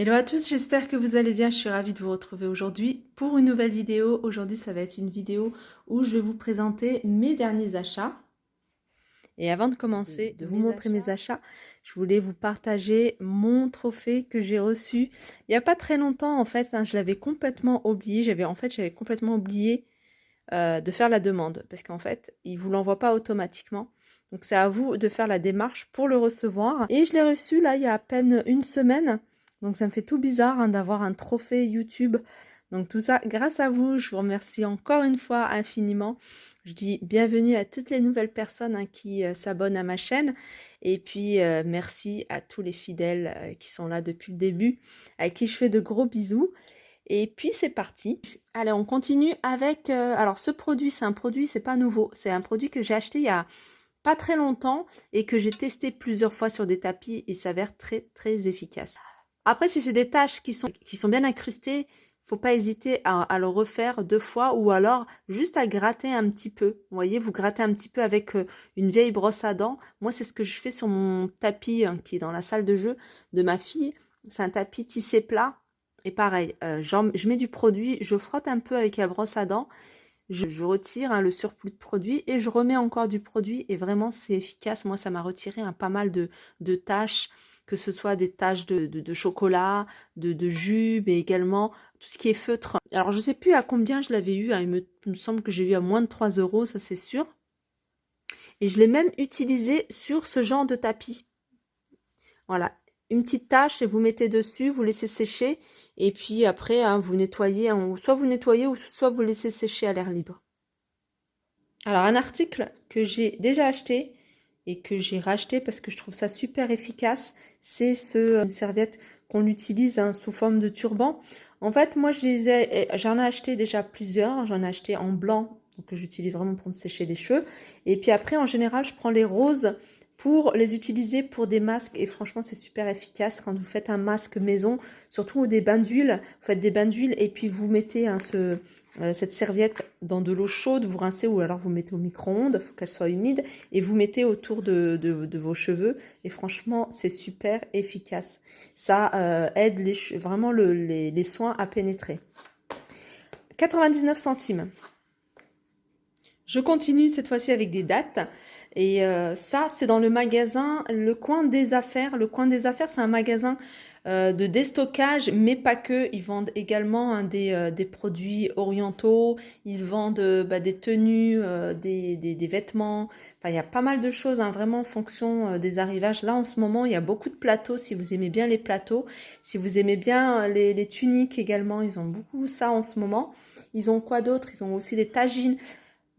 Hello à tous, j'espère que vous allez bien. Je suis ravie de vous retrouver aujourd'hui pour une nouvelle vidéo. Aujourd'hui, ça va être une vidéo où je vais vous présenter mes derniers achats. Et avant de commencer, de vous montrer mes achats, je voulais vous partager mon trophée que j'ai reçu il n'y a pas très longtemps. En fait, je l'avais complètement oublié. J'avais complètement oublié de faire la demande parce qu'en fait, il ne vous l'envoie pas automatiquement. Donc, c'est à vous de faire la démarche pour le recevoir. Et je l'ai reçu là il y a à peine une semaine. Donc, ça me fait tout bizarre d'avoir un trophée YouTube. Donc, tout ça, grâce à vous, je vous remercie encore une fois infiniment. Je dis bienvenue à toutes les nouvelles personnes qui s'abonnent à ma chaîne. Et puis, merci à tous les fidèles qui sont là depuis le début, à qui je fais de gros bisous. Et puis c'est parti. Allez, on continue avec... alors ce produit, c'est pas nouveau. C'est un produit que j'ai acheté il y a pas très longtemps et que j'ai testé plusieurs fois sur des tapis et s'avère très très efficace. Après, si c'est des taches qui sont bien incrustées, faut pas hésiter à le refaire 2 fois ou alors juste à gratter un petit peu. Vous voyez, vous grattez un petit peu avec une vieille brosse à dents. Moi, c'est ce que je fais sur mon tapis qui est dans la salle de jeu de ma fille. C'est un tapis tissé plat. Et pareil, je mets du produit, je frotte un peu avec la brosse à dents, je retire le surplus de produit et je remets encore du produit et vraiment c'est efficace. Moi, ça m'a retiré pas mal de taches, que ce soit des taches de chocolat, de jus, mais également tout ce qui est feutre. Alors, je ne sais plus à combien je l'avais eu, il me semble que j'ai eu à moins de 3 €, ça c'est sûr. Et je l'ai même utilisé sur ce genre de tapis. Voilà, une petite tache et vous mettez dessus, vous laissez sécher et puis après vous nettoyez, soit vous nettoyez ou soit vous laissez sécher à l'air libre. Alors un article que j'ai déjà acheté et que j'ai racheté parce que je trouve ça super efficace, c'est une serviette qu'on utilise sous forme de turban. En fait, moi j'en ai acheté déjà plusieurs, j'en ai acheté en blanc, donc que j'utilise vraiment pour me sécher les cheveux. Et puis après, en général, je prends les roses pour les utiliser pour des masques et franchement c'est super efficace quand vous faites un masque maison, surtout des bains d'huile, vous faites des bains d'huile et puis vous mettez cette serviette dans de l'eau chaude, vous rincez ou alors vous mettez au micro-ondes, il faut qu'elle soit humide et vous mettez autour de vos cheveux et franchement c'est super efficace, ça aide vraiment les soins à pénétrer. 99 centimes. Je continue cette fois-ci avec des dattes. Et ça, c'est dans le magasin Le Coin des Affaires. Le Coin des Affaires, c'est un magasin de déstockage, mais pas que. Ils vendent également des produits orientaux. Ils vendent des tenues, des vêtements. Enfin, il y a pas mal de choses, vraiment en fonction des arrivages. Là, en ce moment, il y a beaucoup de plateaux. Si vous aimez bien les plateaux, si vous aimez bien les tuniques également, ils ont beaucoup ça en ce moment. Ils ont quoi d'autre? Ils ont aussi des tagines.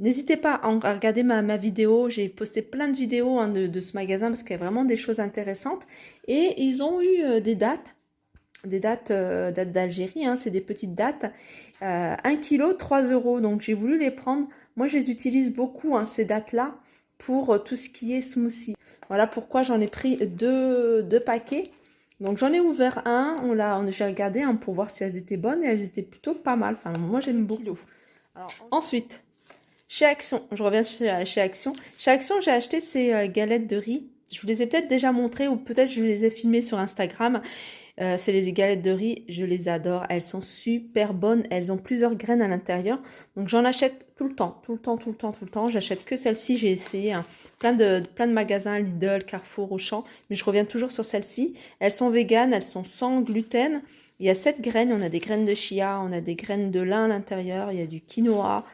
N'hésitez pas à regarder ma vidéo, j'ai posté plein de vidéos de ce magasin parce qu'il y a vraiment des choses intéressantes. Et ils ont eu des dattes d'Algérie, c'est des petites dattes, 1 kg, 3 €. Donc j'ai voulu les prendre. Moi je les utilise beaucoup, ces dattes-là, pour tout ce qui est smoothie. Voilà pourquoi j'en ai pris deux paquets. Donc j'en ai ouvert un, j'ai regardé pour voir si elles étaient bonnes et elles étaient plutôt pas mal. Enfin moi j'aime beaucoup. Alors, ensuite... Chez Action, je reviens chez Action. Chez Action, j'ai acheté ces galettes de riz. Je vous les ai peut-être déjà montrées ou peut-être je les ai filmées sur Instagram. C'est les galettes de riz, je les adore. Elles sont super bonnes. Elles ont plusieurs graines à l'intérieur. Donc j'en achète tout le temps, tout le temps, tout le temps, tout le temps. J'achète que celle-ci. J'ai essayé plein de magasins, Lidl, Carrefour, Auchan. Mais je reviens toujours sur celle-ci. Elles sont véganes, elles sont sans gluten. Il y a 7 graines. On a des graines de chia, on a des graines de lin à l'intérieur. Il y a du quinoa.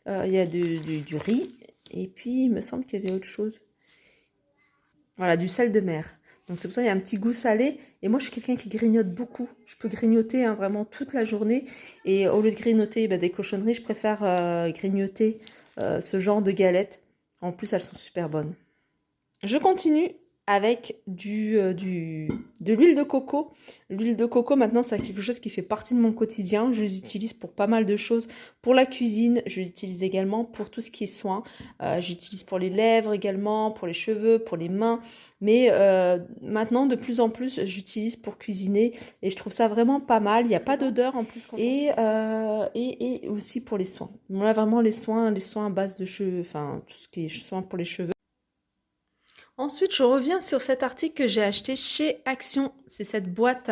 Il y a du riz et puis il me semble qu'il y avait autre chose. Voilà, du sel de mer. Donc c'est pour ça qu'il y a un petit goût salé. Et moi je suis quelqu'un qui grignote beaucoup. Je peux grignoter vraiment toute la journée. Et au lieu de grignoter des cochonneries, je préfère grignoter ce genre de galettes. En plus elles sont super bonnes. Je continue avec de l'huile de coco. L'huile de coco, maintenant, c'est quelque chose qui fait partie de mon quotidien. Je les utilise pour pas mal de choses. Pour la cuisine, je les utilise également pour tout ce qui est soin. J'utilise pour les lèvres également, pour les cheveux, pour les mains. Mais maintenant, de plus en plus, j'utilise pour cuisiner. Et je trouve ça vraiment pas mal. Il n'y a pas d'odeur en plus. Et aussi pour les soins. Voilà, vraiment les soins à base de cheveux. Enfin, tout ce qui est soins pour les cheveux. Ensuite, je reviens sur cet article que j'ai acheté chez Action. C'est cette boîte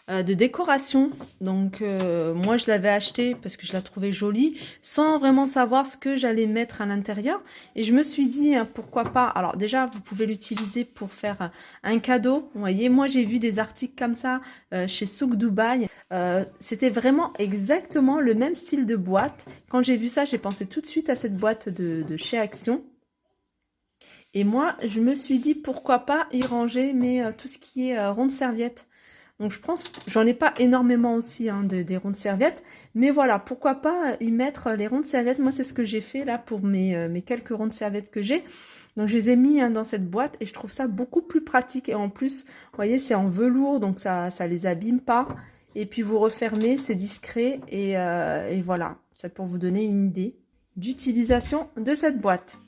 de décoration. Donc moi je l'avais acheté parce que je la trouvais jolie sans vraiment savoir ce que j'allais mettre à l'intérieur, et je me suis dit pourquoi pas. Alors déjà vous pouvez l'utiliser pour faire un cadeau, vous voyez, moi j'ai vu des articles comme ça chez Souk Dubaï, c'était vraiment exactement le même style de boîte. Quand j'ai vu ça, j'ai pensé tout de suite à cette boîte de chez Action. Et moi, je me suis dit, pourquoi pas y ranger tout ce qui est ronde serviette. Donc je pense, j'en ai pas énormément aussi hein, des rondes serviettes. Mais voilà, pourquoi pas y mettre les rondes serviettes. Moi, c'est ce que j'ai fait là pour mes quelques rondes serviettes que j'ai. Donc je les ai mis hein, dans cette boîte et je trouve ça beaucoup plus pratique. Et en plus, vous voyez, c'est en velours, donc ça les abîme pas. Et puis vous refermez, c'est discret. Et voilà, c'est pour vous donner une idée d'utilisation de cette boîte.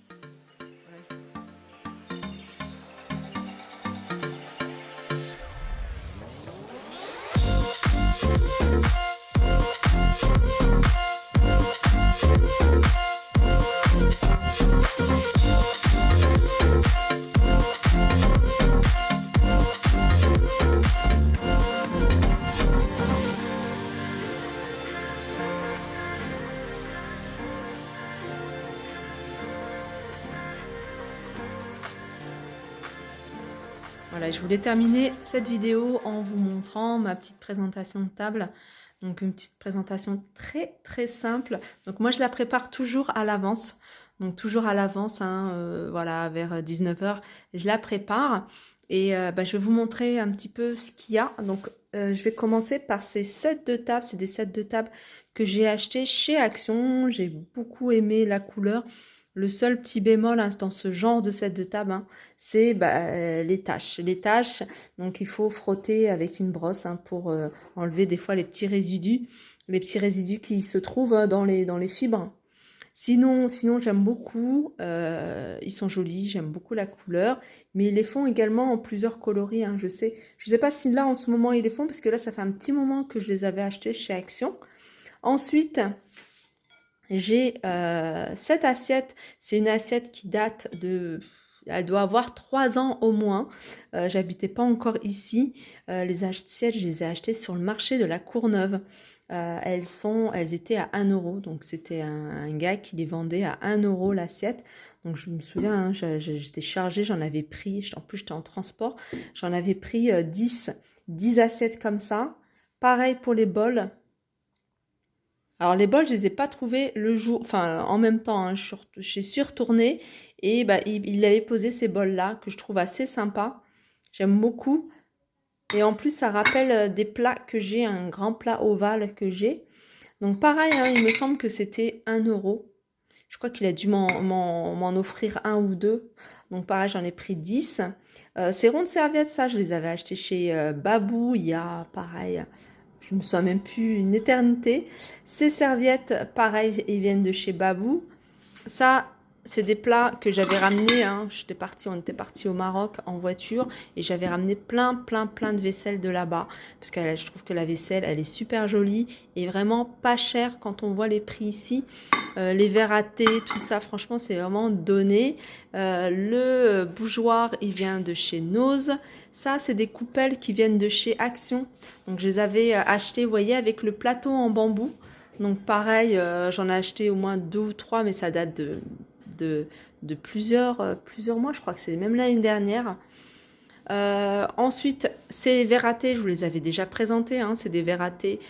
Voilà, je voulais terminer cette vidéo en vous montrant ma petite présentation de table. Donc une petite présentation très simple. Donc moi je la prépare toujours à l'avance. Donc toujours à l'avance, hein, voilà, vers 19 h, je la prépare. Et je vais vous montrer un petit peu ce qu'il y a. Donc je vais commencer par ces sets de table. C'est des sets de table que j'ai achetés chez Action. J'ai beaucoup aimé la couleur. Le seul petit bémol hein, dans ce genre de set de table, hein, c'est les taches. Les taches, donc il faut frotter avec une brosse hein, pour enlever des fois les petits résidus qui se trouvent hein, dans les fibres. Sinon j'aime beaucoup, ils sont jolis, j'aime beaucoup la couleur, mais ils les font également en plusieurs coloris, hein, je sais pas si là en ce moment ils les font, parce que là ça fait un petit moment que je les avais achetés chez Action. Ensuite, j'ai cette assiette, c'est une assiette qui date de... Elle doit avoir 3 ans au moins. J'habitais pas encore ici. Les assiettes, je les ai achetées sur le marché de la Courneuve. Elles étaient à 1 €. Donc c'était un gars qui les vendait à 1 € l'assiette. Donc je me souviens, hein, j'étais chargée, j'en avais pris, en plus j'étais en transport, j'en avais pris 10 assiettes comme ça. Pareil pour les bols. Alors les bols, je les ai pas trouvés le jour, enfin en même temps, hein, je suis retournée et il avait posé ces bols-là que je trouve assez sympa. J'aime beaucoup. Et en plus, ça rappelle des plats que j'ai, un grand plat ovale que j'ai. Donc pareil, hein, il me semble que c'était 1 €. Je crois qu'il a dû m'en offrir 1 ou 2. Donc pareil, j'en ai pris 10. Ces rondes serviettes, ça, je les avais achetées chez Babou il y a, pareil... Je me souviens même plus, une éternité. Ces serviettes, pareil, ils viennent de chez Babou. Ça, c'est des plats que j'avais ramenés. Hein. On était parti au Maroc en voiture et j'avais ramené plein de vaisselle de là-bas. Parce que je trouve que la vaisselle, elle est super jolie et vraiment pas chère quand on voit les prix ici. Les verres à thé, tout ça, franchement, c'est vraiment donné. Le bougeoir, il vient de chez Nose. Ça, c'est des coupelles qui viennent de chez Action. Donc, je les avais achetées, vous voyez, avec le plateau en bambou. Donc, pareil, j'en ai acheté au moins 2 ou 3, mais ça date de plusieurs mois. Je crois que c'est même l'année dernière. Ensuite, ces verres à thé, je vous les avais déjà présentés. Hein, c'est des verres à thé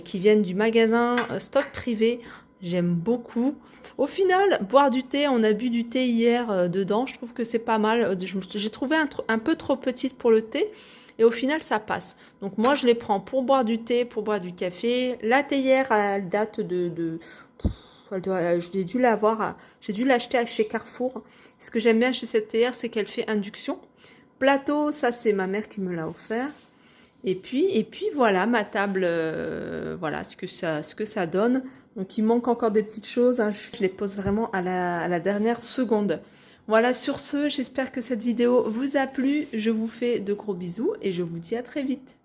qui viennent du magasin Stock Privé. J'aime beaucoup. Au final, boire du thé, on a bu du thé hier dedans. Je trouve que c'est pas mal. J'ai trouvé un peu trop petite pour le thé. Et au final, ça passe. Donc moi, je les prends pour boire du thé, pour boire du café. La théière, elle date j'ai dû l'acheter chez Carrefour. Ce que j'aime bien chez cette théière, c'est qu'elle fait induction. Plateau, ça c'est ma mère qui me l'a offert. Et puis voilà ma table, voilà ce que ça donne. Donc il manque encore des petites choses, hein, je les pose vraiment à la dernière seconde. Voilà, sur ce, j'espère que cette vidéo vous a plu. Je vous fais de gros bisous et je vous dis à très vite.